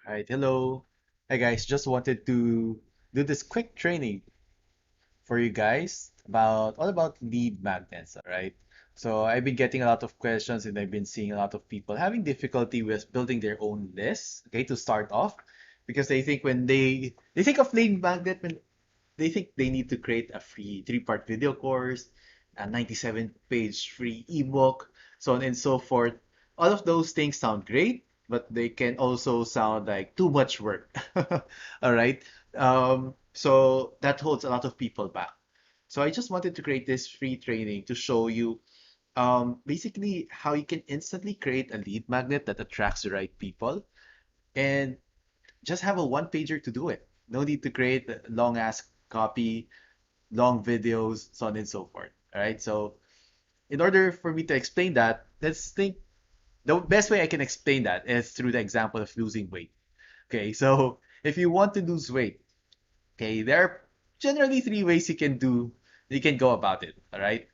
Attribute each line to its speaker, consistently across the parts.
Speaker 1: All right, hello. Hi guys, just wanted to do this quick training for you guys about all about lead magnets, all right? So I've been getting a lot of questions and I've been seeing a lot of people having difficulty with building their own list, okay, to start off because they think when they think of lead magnet when they think they need to create a free three-part video course, a 97-page free ebook, so on and so forth. All of those things sound great, but they can also sound like too much work. All right. So that holds a lot of people back. So I just wanted to create this free training to show you basically how you can instantly create a lead magnet that attracts the right people and just have a one pager to do it. No need to create a long ass copy, long videos, so on and so forth. All right. So in order for me to explain that, let's think the best way I can explain that is through the example of losing weight. Okay. So if you want to lose weight, okay, there are generally three ways you can go about it. All right.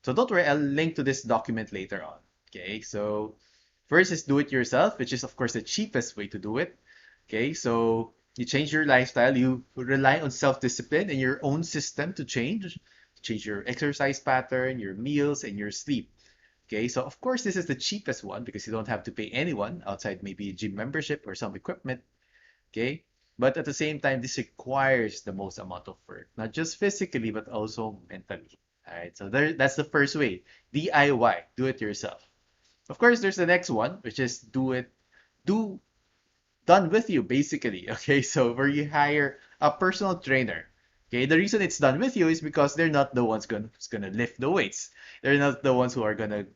Speaker 1: So don't worry, I'll link to this document later on. Okay. So first is do it yourself, which is of course the cheapest way to do it. Okay, so you change your lifestyle, you rely on self-discipline and your own system to change your exercise pattern, your meals, and your sleep. Okay, so of course, this is the cheapest one because you don't have to pay anyone outside maybe a gym membership or some equipment. Okay, but at the same time, this requires the most amount of work, not just physically, but also mentally. All right, so that's the first way, DIY, do it yourself. Of course, there's the next one, which is do done with you basically. Okay, so where you hire a personal trainer. Okay, the reason it's done with you is because they're not the ones who's gonna lift the weights. They're not the ones who are gonna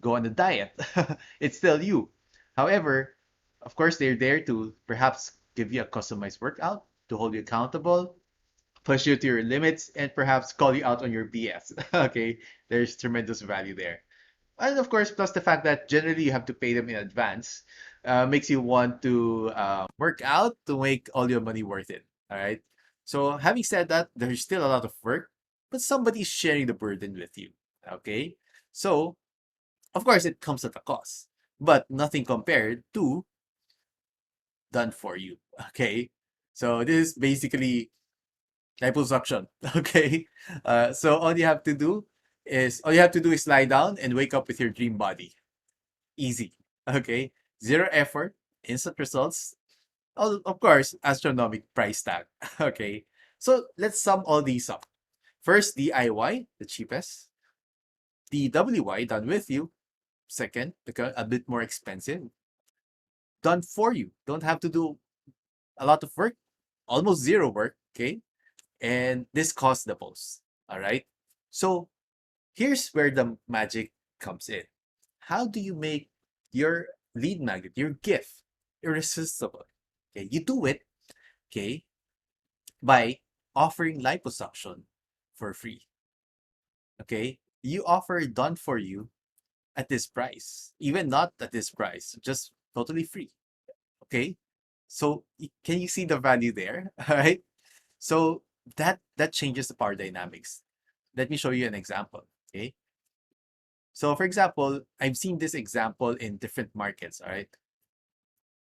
Speaker 1: go on the diet. It's still you. However, of course, they're there to perhaps give you a customized workout to hold you accountable, push you to your limits, and perhaps call you out on your BS. Okay, there's tremendous value there. And of course, plus the fact that generally you have to pay them in advance, makes you want to work out to make all your money worth it. All right. So having said that, there's still a lot of work, but somebody's sharing the burden with you. Okay. So of course it comes at a cost, but nothing compared to done for you. Okay. So this is basically liposuction. Okay. So all you have to do is lie down and wake up with your dream body. Easy. Okay. Zero effort, instant results. Of course, astronomic price tag. Okay. So let's sum all these up. First, DIY, the cheapest. DWY, done with you. Second, because a bit more expensive. Done for you. Don't have to do a lot of work, almost zero work. Okay. And this costs the most. All right. So here's where the magic comes in. How do you make your lead magnet, your gift, irresistible? Okay, you do it, okay, by offering liposuction for free. Okay, you offer it done for you at this price, even not at this price, just totally free. Okay, so can you see the value there? All right, so that changes the power dynamics. Let me show you an example. Okay, so for example, I've seen this example in different markets. All right,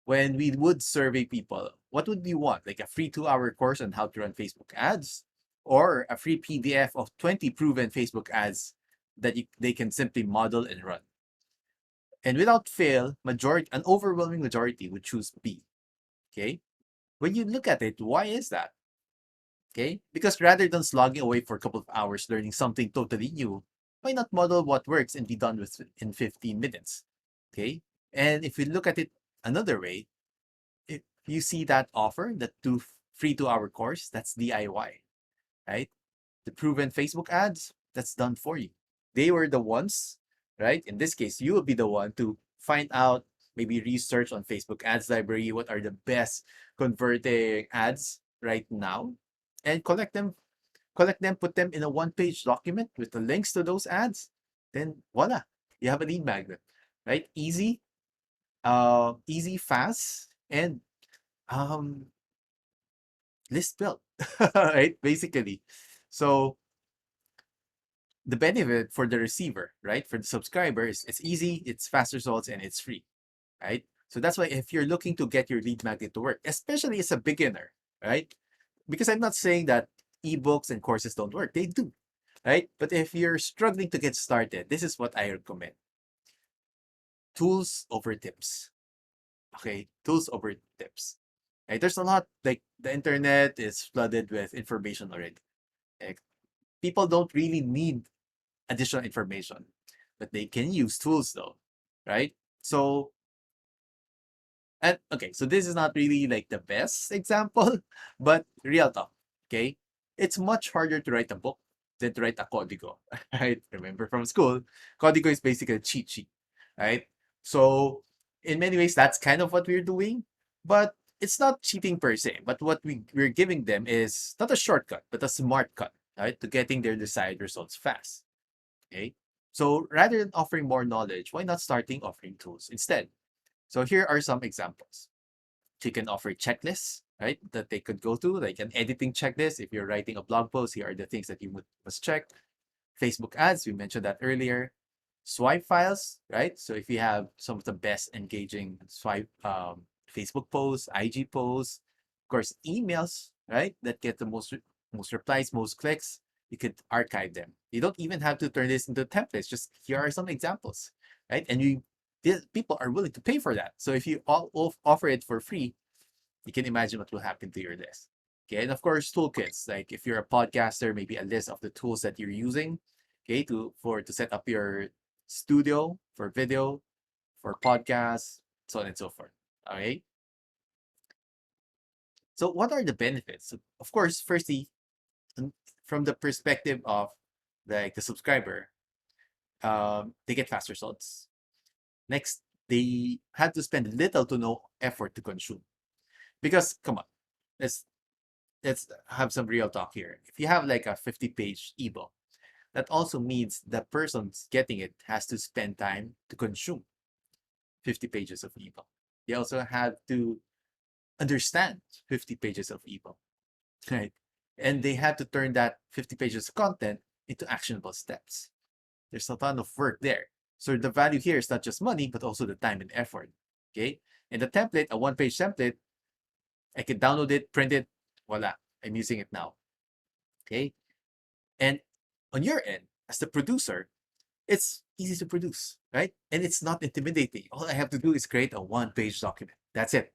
Speaker 1: when we would survey people, what would you want? Like a free 2-hour course on how to run Facebook ads, or a free PDF of 20 proven Facebook ads that they can simply model and run. And without fail, an overwhelming majority would choose B. Okay. When you look at it, why is that? Okay. Because rather than slogging away for a couple of hours learning something totally new, why not model what works and be done with in 15 minutes? Okay. And if we look at it another way, if you see that offer, that free 2-hour course, that's DIY, right? The proven Facebook ads, that's done for you. They were the ones, right? In this case, you will be the one to find out, maybe research on Facebook ads library, what are the best converting ads right now, and collect them, put them in a one-page document with the links to those ads. Then voila, you have a lead magnet, right? Easy, fast, and um list built, right? Basically. So the benefit for the receiver, right? For the subscriber is it's easy, it's fast results, and it's free, right?
Speaker 2: So that's why if you're looking to get your lead magnet to work, especially as a beginner, right? Because I'm not saying that ebooks and courses don't work. They do, right? But if you're struggling to get started, this is what I recommend. Tools over tips. Okay, tools over tips. Right? There's a lot, like the internet is flooded with information already. Like, people don't really need additional information, but they can use tools though, right? So, and okay, so this is not really like the best example, but real talk, okay? It's much harder to write a book than to write a código, right? Remember from school, código is basically a cheat sheet, right? So, in many ways, that's kind of what we're doing, but it's not cheating per se. But what we're giving them is not a shortcut, but a smart cut, right? To getting their desired results fast, okay? So, rather than offering more knowledge, why not starting offering tools instead? So here are some examples. So you can offer checklists, right, that they could go to, like an editing checklist. If you're writing a blog post, here are the things that you must check. Facebook ads, we mentioned that earlier. Swipe files, right? So if you have some of the best engaging swipe Facebook posts, IG posts, of course, emails, right, that get the most replies, most clicks, you could archive them. You don't even have to turn this into templates. Just here are some examples, right? And people are willing to pay for that. So if you offer it for free, you can imagine what will happen to your list. Okay, and of course, toolkits. Like if you're a podcaster, maybe a list of the tools that you're using, okay, to set up your studio for video, for podcasts, so on and so forth. Okay. So what are the benefits? Of course, firstly, from the perspective of like the subscriber, they get fast results. Next, they had to spend little to no effort to consume. Because come on, let's let's have some real talk here. If you have like a 50-page ebook, that also means the person's getting it has to spend time to consume 50 pages of ebook. They also have to understand 50 pages of ebook, right? And they have to turn that 50 pages of content into actionable steps. There's a ton of work there. So the value here is not just money, but also the time and effort. Okay. And the template, a one-page template, I can download it, print it, voila, I'm using it now. Okay. And on your end, as the producer, it's easy to produce, right? And it's not intimidating. All I have to do is create a one-page document. That's it.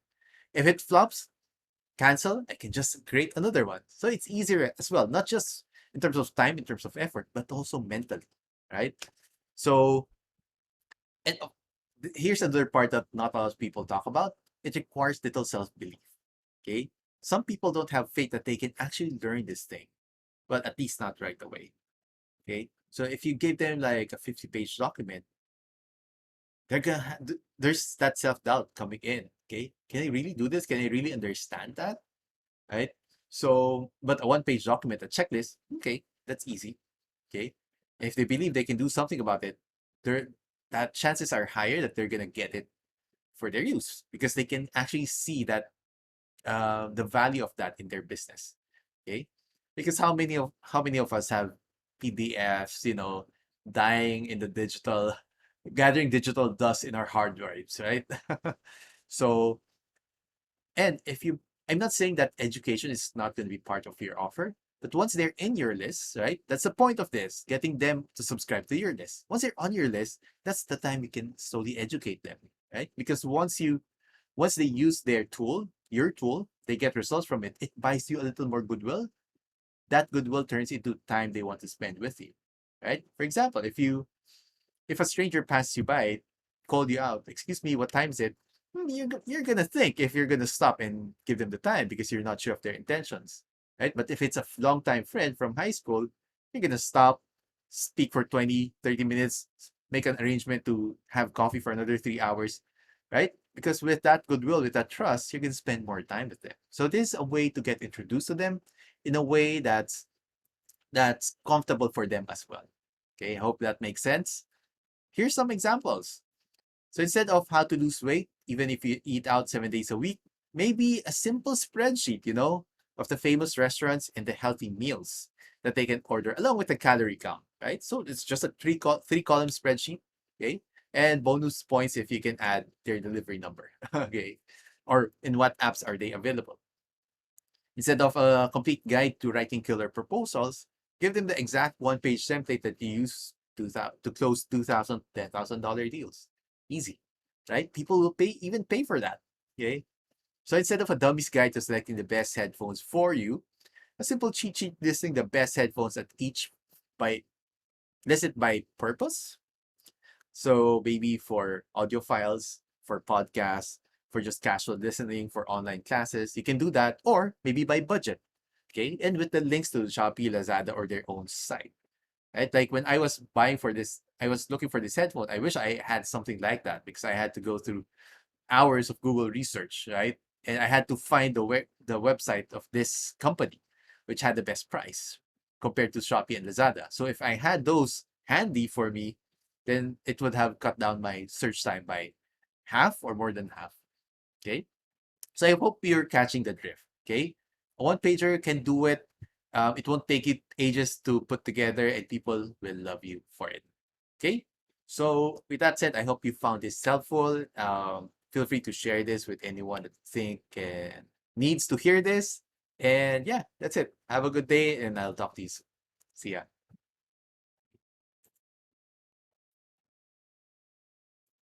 Speaker 2: If it flops, cancel, I can just create another one. So it's easier as well, not just in terms of time, in terms of effort, but also mentally, right? So, and here's another part that not a lot of people talk about. It requires little self-belief, okay? Some people don't have faith that they can actually learn this thing, but at least not right away. Okay. So if you give them like a 50-page document, there's that self-doubt coming in. Okay. Can I really do this? Can I really understand that? Right. So, but a one-page document, a checklist, okay, that's easy. Okay. If they believe they can do something about it, they're that chances are higher that they're gonna get it for their use because they can actually see that the value of that in their business. Okay, because how many of us have PDFs, dying in the digital, gathering digital dust in our hard drives, right? So, and if you, I'm not saying that education is not going to be part of your offer, but once they're in your list, right? That's the point of this, getting them to subscribe to your list. Once they're on your list, that's the time you can slowly educate them, right? Because once they use their tool, your tool, they get results from it. It buys you a little more goodwill. That goodwill turns into time they want to spend with you, right? For example, if a stranger passes you by, called you out, excuse me, what time is it? You're gonna think if you're gonna stop and give them the time because you're not sure of their intentions, right? But if it's a long time friend from high school, you're gonna stop, speak for 20, 30 minutes, make an arrangement to have coffee for another 3 hours, right? Because with that goodwill, with that trust, you can spend more time with them. So this is a way to get introduced to them in a way that's comfortable for them as well. Okay, I hope that makes sense. Here's some examples. So instead of how to lose weight, even if you eat out 7 days a week, maybe a simple spreadsheet, of the famous restaurants and the healthy meals that they can order along with the calorie count, right? So it's just a three column spreadsheet, okay? and bonus points if you can add their delivery number. Okay. Or in what apps are they available? Instead of a complete guide to writing killer proposals, give them the exact one-page template that you use to close $2,000, $10,000 deals. Easy, right? People will even pay for that. Okay. So instead of a dummy's guide to selecting the best headphones for you, a simple cheat sheet listing the best headphones at each by listed by purpose. So maybe for audio files, for podcasts, for just casual listening, for online classes, you can do that, or maybe by budget. Okay. And with the links to Shopee, Lazada, or their own site. Right? Like when I was buying for this, I was looking for this headphone. I wish I had something like that because I had to go through hours of Google research, right? And I had to find the website of this company, which had the best price compared to Shopee and Lazada. So if I had those handy for me, then it would have cut down my search time by half or more than half. Okay. So I hope you're catching the drift. Okay. A one pager can do it. It won't take it ages to put together, and people will love you for it. Okay. So with that said, I hope you found this helpful. Feel free to share this with anyone that you think needs to hear this. And yeah, that's it. Have a good day, and I'll talk to you soon. See ya.